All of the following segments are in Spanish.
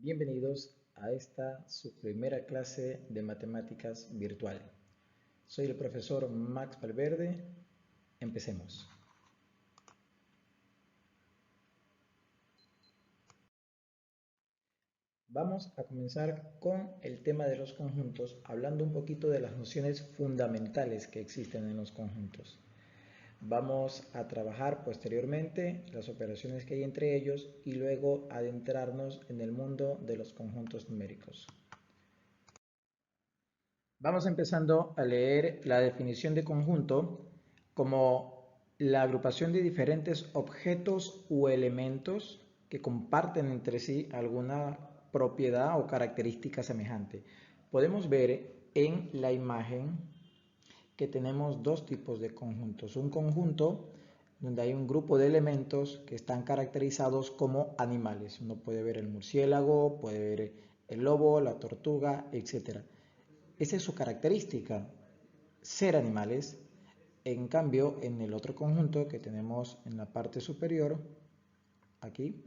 Bienvenidos a esta su primera clase de matemáticas virtual. Soy el profesor Max Valverde. Empecemos. Vamos a comenzar con el tema de los conjuntos, hablando un poquito de las nociones fundamentales que existen en los conjuntos. Vamos a trabajar posteriormente las operaciones que hay entre ellos y luego adentrarnos en el mundo de los conjuntos numéricos. Vamos empezando a leer la definición de conjunto como la agrupación de diferentes objetos u elementos que comparten entre sí alguna propiedad o característica semejante. Podemos ver en la imagen que tenemos dos tipos de conjuntos. Un conjunto donde hay un grupo de elementos que están caracterizados como animales. Uno puede ver el murciélago, puede ver el lobo, la tortuga, etc. Esa es su característica, ser animales. En cambio, en el otro conjunto que tenemos en la parte superior, aquí,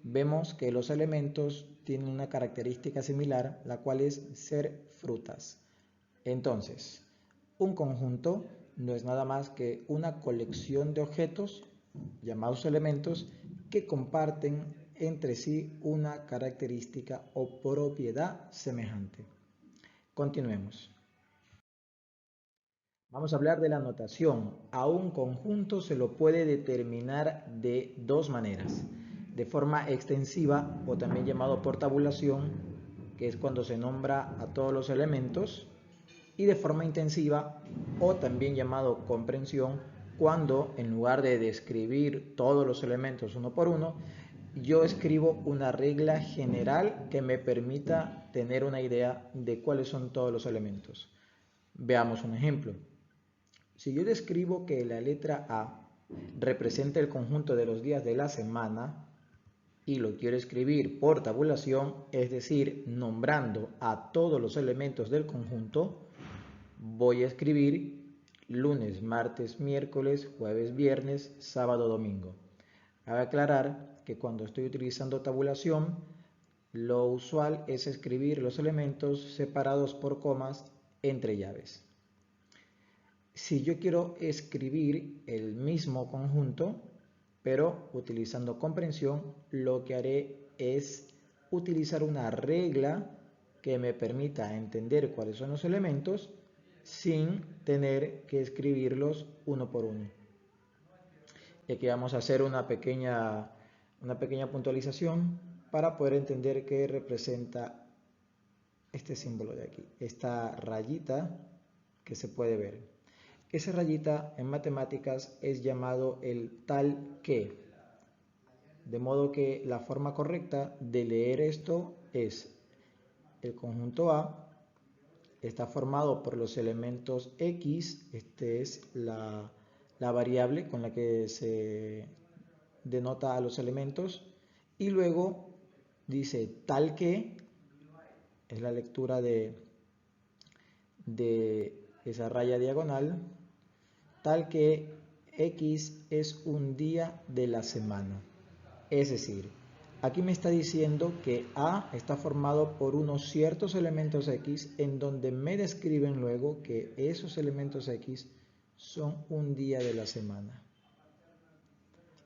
vemos que los elementos tienen una característica similar, la cual es ser frutas. Entonces, un conjunto no es nada más que una colección de objetos, llamados elementos, que comparten entre sí una característica o propiedad semejante. Continuemos. Vamos a hablar de la notación. A un conjunto se lo puede determinar de dos maneras. De forma extensiva, o también llamado por tabulación, que es cuando se nombra a todos los elementos, y de forma intensiva, o también llamado comprensión, cuando en lugar de describir todos los elementos uno por uno, yo escribo una regla general que me permita tener una idea de cuáles son todos los elementos. Veamos un ejemplo. Si yo describo que la letra A representa el conjunto de los días de la semana y lo quiero escribir por tabulación, es decir, nombrando a todos los elementos del conjunto, voy a escribir lunes, martes, miércoles, jueves, viernes, sábado, domingo. Cabe aclarar que cuando estoy utilizando tabulación, lo usual es escribir los elementos separados por comas entre llaves. Si yo quiero escribir el mismo conjunto, pero utilizando comprensión, lo que haré es utilizar una regla que me permita entender cuáles son los elementos sin tener que escribirlos uno por uno. Y aquí vamos a hacer una pequeña puntualización para poder entender qué representa este símbolo de aquí, esta rayita que se puede ver. Esa rayita en matemáticas es llamado el tal que. De modo que la forma correcta de leer esto es el conjunto A está formado por los elementos X, este es la variable con la que se denota a los elementos, y luego dice tal que, es la lectura de esa raya diagonal, tal que X es un día de la semana. Es decir, aquí me está diciendo que A está formado por unos ciertos elementos X en donde me describen luego que esos elementos X son un día de la semana,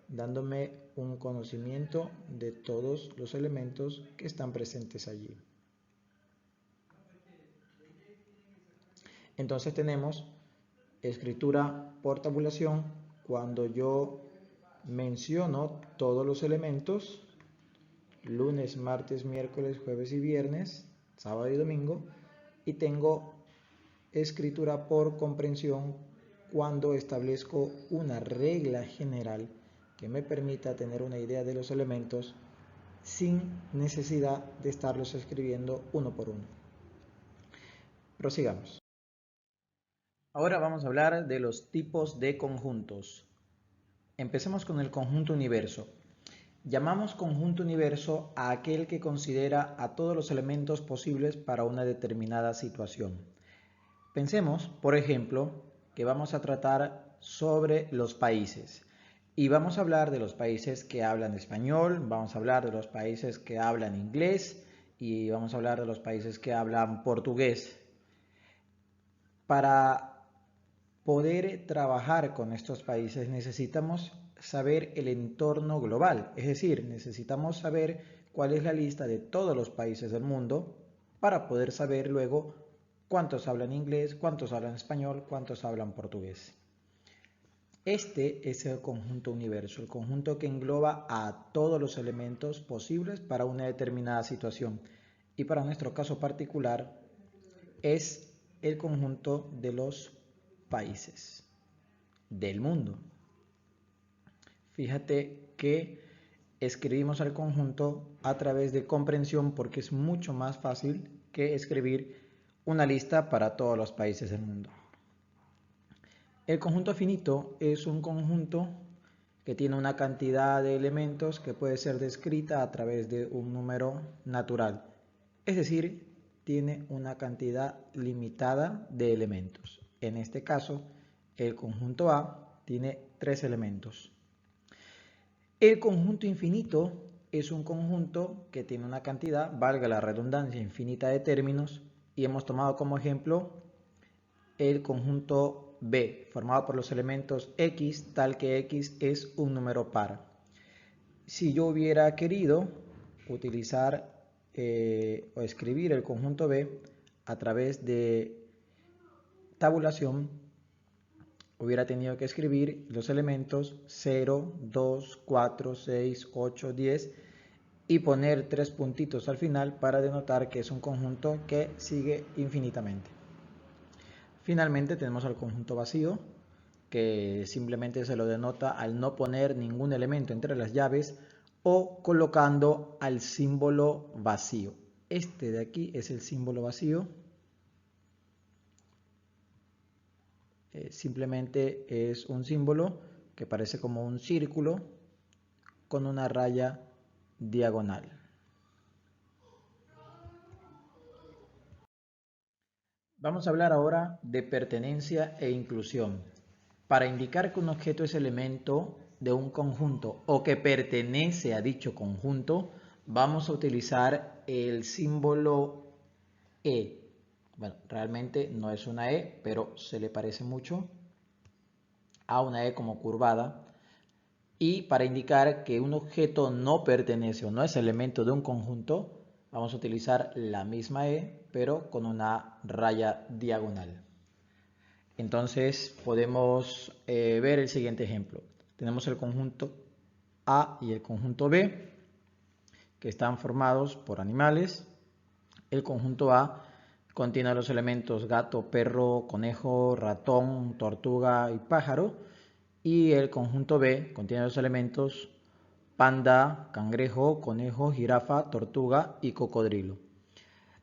dándome un conocimiento de todos los elementos que están presentes allí. Entonces tenemos escritura por tabulación cuando yo menciono todos los elementos, lunes, martes, miércoles, jueves y viernes, sábado y domingo, y tengo escritura por comprensión cuando establezco una regla general que me permita tener una idea de los elementos sin necesidad de estarlos escribiendo uno por uno. Prosigamos. Ahora vamos a hablar de los tipos de conjuntos. Empecemos con el conjunto universo. Llamamos conjunto universo a aquel que considera a todos los elementos posibles para una determinada situación. Pensemos, por ejemplo, que vamos a tratar sobre los países. Y vamos a hablar de los países que hablan español, vamos a hablar de los países que hablan inglés y vamos a hablar de los países que hablan portugués. Para poder trabajar con estos países necesitamos saber el entorno global, es decir, necesitamos saber cuál es la lista de todos los países del mundo para poder saber luego cuántos hablan inglés, cuántos hablan español, cuántos hablan portugués. Este es el conjunto universo, el conjunto que engloba a todos los elementos posibles para una determinada situación. Y para nuestro caso particular es el conjunto de los países del mundo. Fíjate que escribimos el conjunto a través de comprensión porque es mucho más fácil que escribir una lista para todos los países del mundo. El conjunto finito es un conjunto que tiene una cantidad de elementos que puede ser descrita a través de un número natural. Es decir, tiene una cantidad limitada de elementos. En este caso, el conjunto A tiene 3 elementos. El conjunto infinito es un conjunto que tiene una cantidad, valga la redundancia, infinita de términos, y hemos tomado como ejemplo el conjunto B, formado por los elementos X, tal que X es un número par. Si yo hubiera querido utilizar o escribir el conjunto B a través de tabulación, hubiera tenido que escribir los elementos 0, 2, 4, 6, 8, 10 y poner 3 puntitos al final para denotar que es un conjunto que sigue infinitamente. Finalmente tenemos al conjunto vacío, que simplemente se lo denota al no poner ningún elemento entre las llaves o colocando al símbolo vacío. Este de aquí es el símbolo vacío. Simplemente es un símbolo que parece como un círculo con una raya diagonal. Vamos a hablar ahora de pertenencia e inclusión. Para indicar que un objeto es elemento de un conjunto o que pertenece a dicho conjunto, vamos a utilizar el símbolo E. Bueno, realmente no es una E, pero se le parece mucho a una E como curvada. Y para indicar que un objeto no pertenece o no es elemento de un conjunto, vamos a utilizar la misma E, pero con una raya diagonal. Entonces podemos ver el siguiente ejemplo. Tenemos el conjunto A y el conjunto B, que están formados por animales. El conjunto A contiene los elementos gato, perro, conejo, ratón, tortuga y pájaro. Y el conjunto B contiene los elementos panda, cangrejo, conejo, jirafa, tortuga y cocodrilo.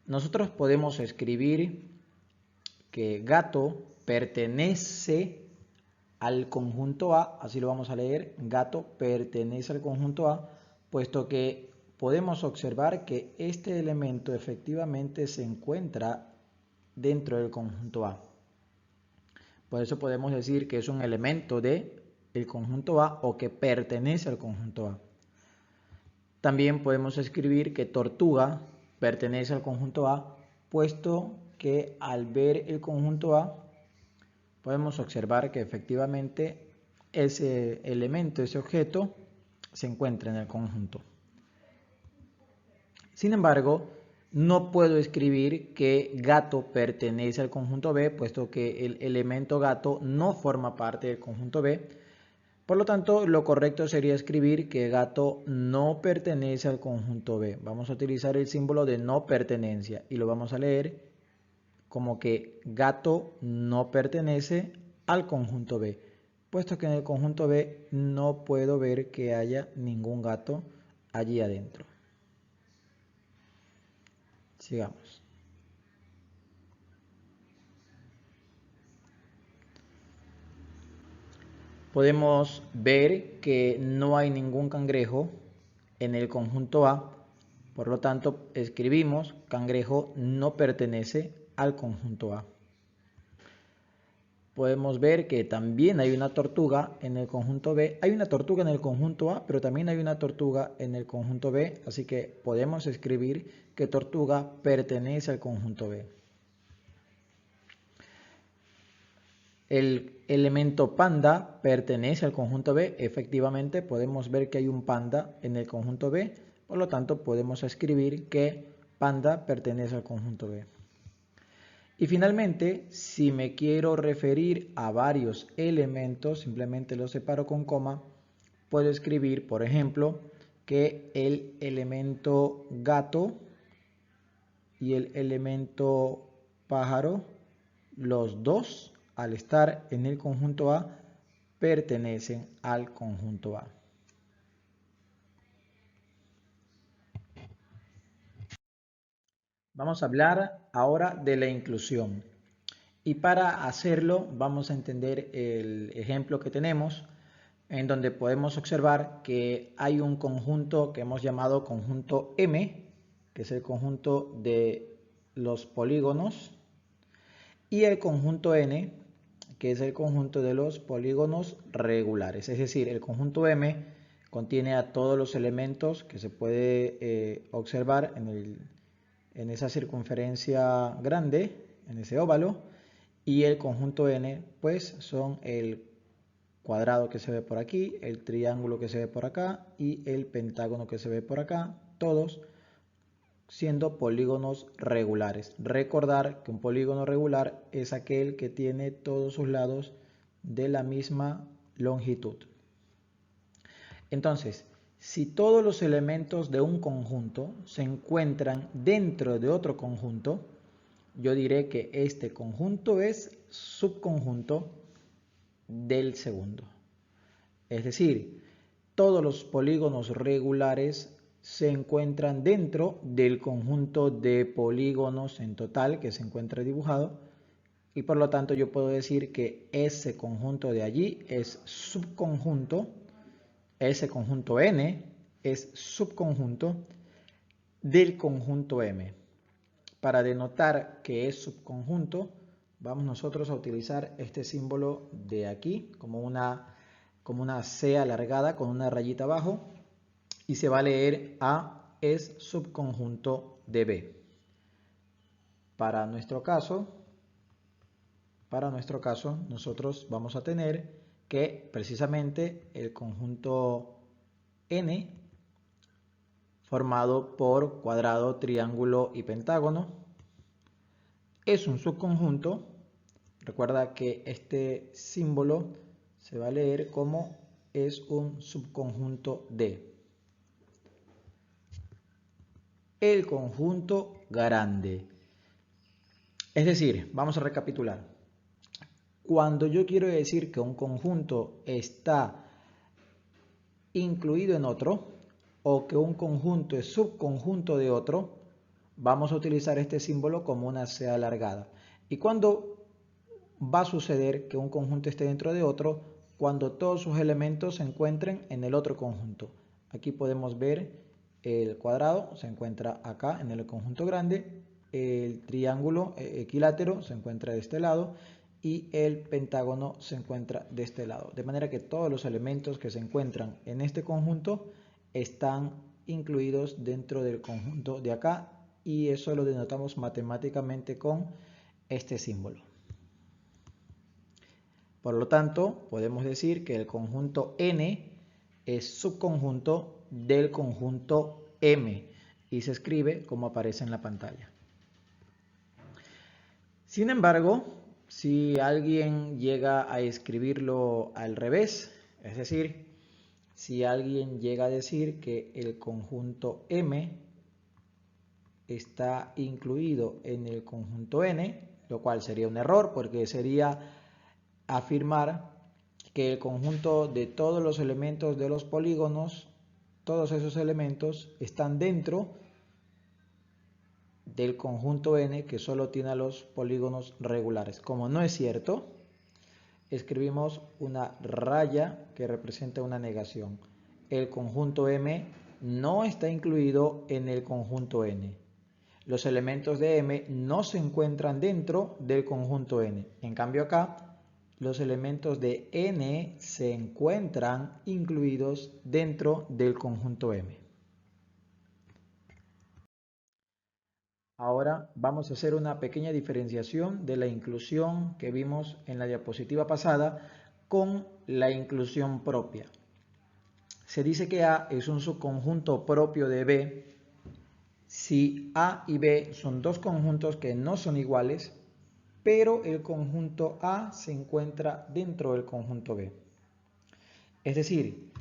Nosotros podemos escribir que gato pertenece al conjunto A, así lo vamos a leer, gato pertenece al conjunto A, puesto que podemos observar que este elemento efectivamente se encuentra dentro del conjunto A. Por eso podemos decir que es un elemento del conjunto A o que pertenece al conjunto A. También podemos escribir que tortuga pertenece al conjunto A, puesto que al ver el conjunto A podemos observar que efectivamente ese elemento, ese objeto, se encuentra en el conjunto. Sin embargo, no puedo escribir que gato pertenece al conjunto B, puesto que el elemento gato no forma parte del conjunto B. Por lo tanto, lo correcto sería escribir que gato no pertenece al conjunto B. Vamos a utilizar el símbolo de no pertenencia y lo vamos a leer como que gato no pertenece al conjunto B, puesto que en el conjunto B no puedo ver que haya ningún gato allí adentro. Sigamos. Podemos ver que no hay ningún cangrejo en el conjunto A, por lo tanto escribimos cangrejo no pertenece al conjunto A. podemos ver que también hay una tortuga en el conjunto B. Hay una tortuga en el conjunto A, pero también hay una tortuga en el conjunto B, así que podemos escribir que tortuga pertenece al conjunto B. El elemento panda pertenece al conjunto B. Efectivamente, podemos ver que hay un panda en el conjunto B, por lo tanto podemos escribir que panda pertenece al conjunto B. Y finalmente, si me quiero referir a varios elementos, simplemente los separo con coma, puedo escribir, por ejemplo, que el elemento gato y el elemento pájaro, los dos, al estar en el conjunto A, pertenecen al conjunto A. Vamos a hablar ahora de la inclusión. Y para hacerlo vamos a entender el ejemplo que tenemos, en donde podemos observar que hay un conjunto que hemos llamado conjunto M, que es el conjunto de los polígonos, y el conjunto N, que es el conjunto de los polígonos regulares. Es decir, el conjunto M contiene a todos los elementos que se puede observar en esa circunferencia grande, en ese óvalo, y el conjunto N pues son el cuadrado que se ve por aquí, el triángulo que se ve por acá y el pentágono que se ve por acá, todos siendo polígonos regulares. Recordar que un polígono regular es aquel que tiene todos sus lados de la misma longitud. Entonces, si todos los elementos de un conjunto se encuentran dentro de otro conjunto, yo diré que este conjunto es subconjunto del segundo. Es decir, todos los polígonos regulares se encuentran dentro del conjunto de polígonos en total que se encuentra dibujado y por lo tanto yo puedo decir que ese conjunto de allí es subconjunto, ese conjunto N es subconjunto del conjunto M. Para denotar que es subconjunto, vamos nosotros a utilizar este símbolo de aquí como una C alargada con una rayita abajo y se va a leer A es subconjunto de B. Para nuestro caso, nosotros vamos a tener que precisamente el conjunto N formado por cuadrado, triángulo y pentágono es un subconjunto. Recuerda que este símbolo se va a leer como es un subconjunto de el conjunto grande. Es decir, vamos a recapitular. Cuando yo quiero decir que un conjunto está incluido en otro o que un conjunto es subconjunto de otro, vamos a utilizar este símbolo como una C alargada. ¿Y cuándo va a suceder que un conjunto esté dentro de otro? Cuando todos sus elementos se encuentren en el otro conjunto. Aquí podemos ver el cuadrado se encuentra acá en el conjunto grande, el triángulo equilátero se encuentra de este lado y el pentágono se encuentra de este lado. De manera que todos los elementos que se encuentran en este conjunto están incluidos dentro del conjunto de acá y eso lo denotamos matemáticamente con este símbolo. Por lo tanto, podemos decir que el conjunto N es subconjunto del conjunto M y se escribe como aparece en la pantalla. Sin embargo, si alguien llega a escribirlo al revés, es decir, si alguien llega a decir que el conjunto M está incluido en el conjunto N, lo cual sería un error porque sería afirmar que el conjunto de todos los elementos de los polígonos, todos esos elementos están dentro del conjunto N que solo tiene a los polígonos regulares. Como no es cierto, escribimos una raya que representa una negación. El conjunto M no está incluido en el conjunto N. Los elementos de M no se encuentran dentro del conjunto N. En cambio acá, los elementos de N se encuentran incluidos dentro del conjunto M. Ahora vamos a hacer una pequeña diferenciación de la inclusión que vimos en la diapositiva pasada con la inclusión propia. Se dice que A es un subconjunto propio de B si A y B son dos conjuntos que no son iguales, pero el conjunto A se encuentra dentro del conjunto B. Es decir,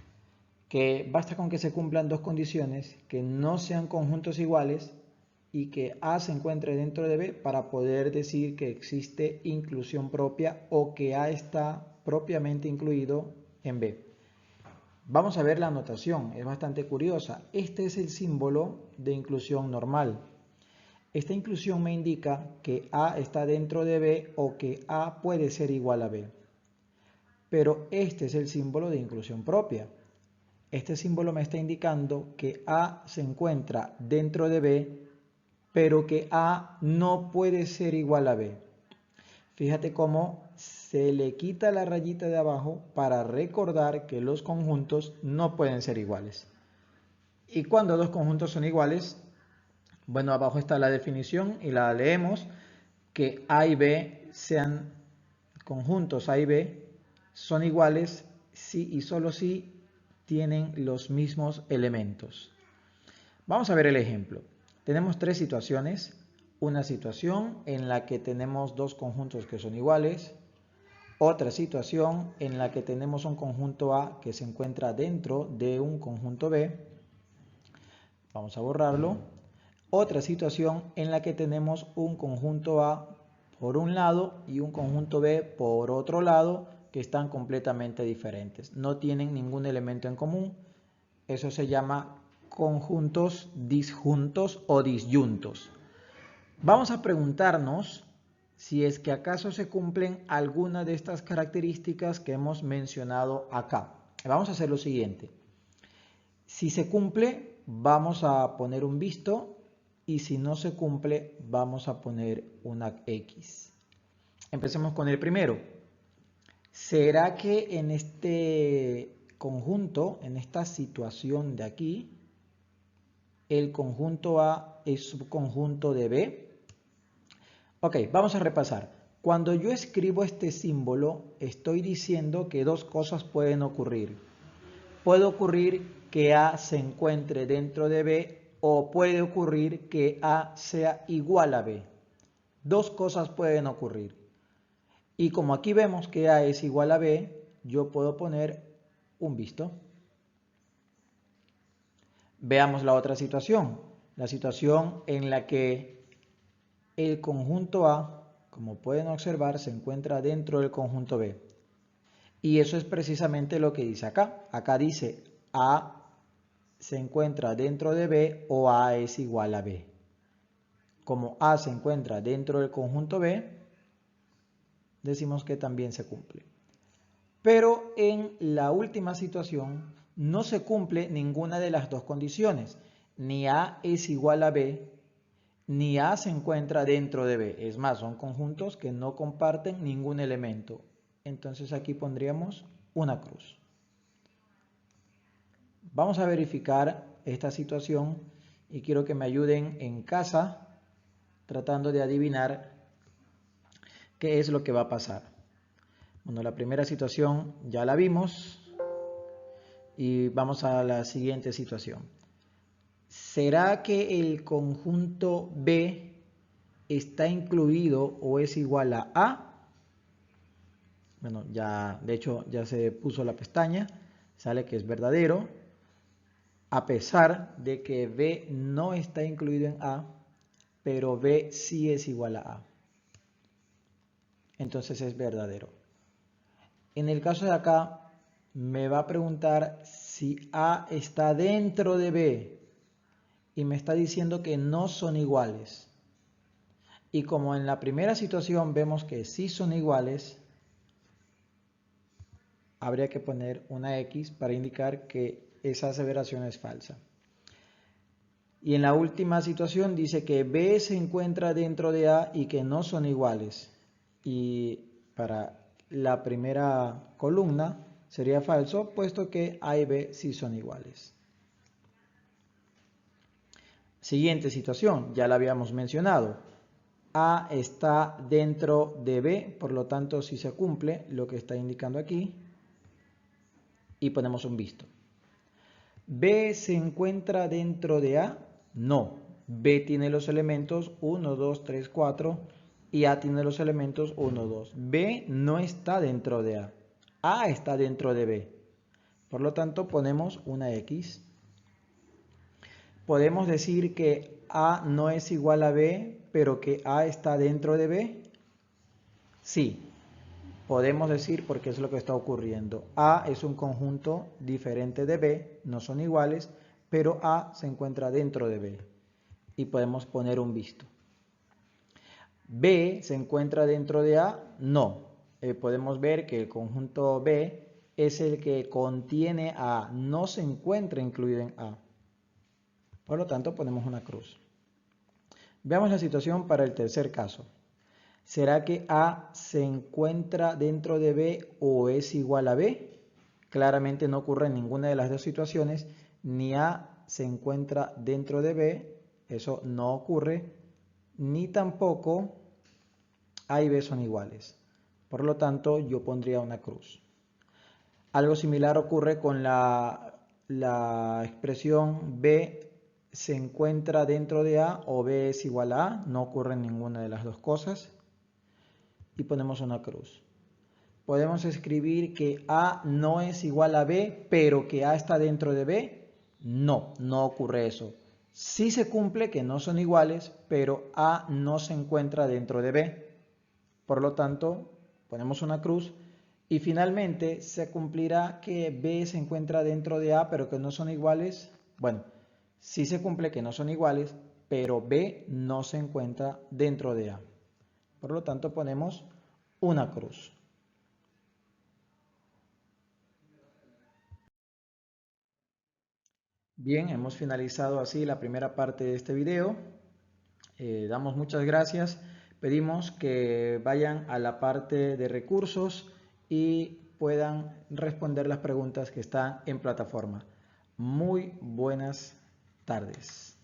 que basta con que se cumplan dos condiciones, que no sean conjuntos iguales y que A se encuentre dentro de B para poder decir que existe inclusión propia o que A está propiamente incluido en B. Vamos a ver la notación, es bastante curiosa. Este es el símbolo de inclusión normal. Esta inclusión me indica que A está dentro de B o que A puede ser igual a B. Pero este es el símbolo de inclusión propia. Este símbolo me está indicando que A se encuentra dentro de B, pero que A no puede ser igual a B. Fíjate cómo se le quita la rayita de abajo para recordar que los conjuntos no pueden ser iguales. Y cuando dos conjuntos son iguales, bueno, abajo está la definición y la leemos, que A y B sean conjuntos A y B son iguales si y solo si tienen los mismos elementos. Vamos a ver el ejemplo. Tenemos tres situaciones. Una situación en la que tenemos dos conjuntos que son iguales. Otra situación en la que tenemos un conjunto A que se encuentra dentro de un conjunto B. Vamos a borrarlo. Otra situación en la que tenemos un conjunto A por un lado y un conjunto B por otro lado que están completamente diferentes. No tienen ningún elemento en común. Eso se llama conjuntos disjuntos o disyuntos. Vamos a preguntarnos si es que acaso se cumplen alguna de estas características que hemos mencionado acá. Vamos a hacer lo siguiente. Si se cumple, vamos a poner un visto y si no se cumple, vamos a poner una X. Empecemos con el primero. ¿Será que en este conjunto, en esta situación de aquí, el conjunto A es subconjunto de B? Ok, vamos a repasar. Cuando yo escribo este símbolo, estoy diciendo que dos cosas pueden ocurrir. Puede ocurrir que A se encuentre dentro de B o puede ocurrir que A sea igual a B. Dos cosas pueden ocurrir. Y como aquí vemos que A es igual a B, yo puedo poner un visto. Veamos la otra situación. La situación en la que el conjunto A, como pueden observar, se encuentra dentro del conjunto B. Y eso es precisamente lo que dice acá. Acá dice A se encuentra dentro de B o A es igual a B. Como A se encuentra dentro del conjunto B, decimos que también se cumple. Pero en la última situación no se cumple ninguna de las dos condiciones. Ni A es igual a B, ni A se encuentra dentro de B. Es más, son conjuntos que no comparten ningún elemento. Entonces aquí pondríamos una cruz. Vamos a verificar esta situación y quiero que me ayuden en casa tratando de adivinar qué es lo que va a pasar. Bueno, la primera situación ya la vimos y vamos a la siguiente situación. ¿Será que el conjunto B está incluido o es igual a A? Bueno, ya de hecho ya se puso la pestaña, sale que es verdadero, a pesar de que B no está incluido en A, pero B sí es igual a A. Entonces es verdadero. En el caso de acá, me va a preguntar si A está dentro de B y me está diciendo que no son iguales. Y como en la primera situación vemos que sí son iguales, habría que poner una X para indicar que esa aseveración es falsa. Y en la última situación dice que B se encuentra dentro de A y que no son iguales. Y para la primera columna sería falso, puesto que A y B sí son iguales. Siguiente situación, ya la habíamos mencionado. A está dentro de B, por lo tanto si se cumple lo que está indicando aquí y ponemos un visto. ¿B se encuentra dentro de A? No. B tiene los elementos 1, 2, 3, 4 y A tiene los elementos 1, 2. B no está dentro de A. A está dentro de B. Por lo tanto ponemos una X. ¿Podemos decir que A no es igual a B, pero que A está dentro de B? Sí, podemos decir porque es lo que está ocurriendo. A es un conjunto diferente de B, no son iguales, pero A se encuentra dentro de B. Y podemos poner un visto. ¿B se encuentra dentro de A? No. Podemos ver que el conjunto B es el que contiene A, no se encuentra incluido en A. Por lo tanto, ponemos una cruz. Veamos la situación para el tercer caso. ¿Será que A se encuentra dentro de B o es igual a B? Claramente no ocurre en ninguna de las dos situaciones. Ni A se encuentra dentro de B, eso no ocurre, ni tampoco A y B son iguales. Por lo tanto, yo pondría una cruz. Algo similar ocurre con la expresión B se encuentra dentro de A o B es igual a A. No ocurre en ninguna de las dos cosas. Y ponemos una cruz. Podemos escribir que A no es igual a B, pero que A está dentro de B. No, no ocurre eso. Sí se cumple que no son iguales, pero A no se encuentra dentro de B. Por lo tanto, ponemos una cruz. Y finalmente se cumplirá que B se encuentra dentro de A, pero que no son iguales. Bueno, sí se cumple que no son iguales, pero B no se encuentra dentro de A. Por lo tanto, ponemos una cruz. Bien, hemos finalizado así la primera parte de este video. Damos muchas gracias. Pedimos que vayan a la parte de recursos y puedan responder las preguntas que están en plataforma. Muy buenas tardes.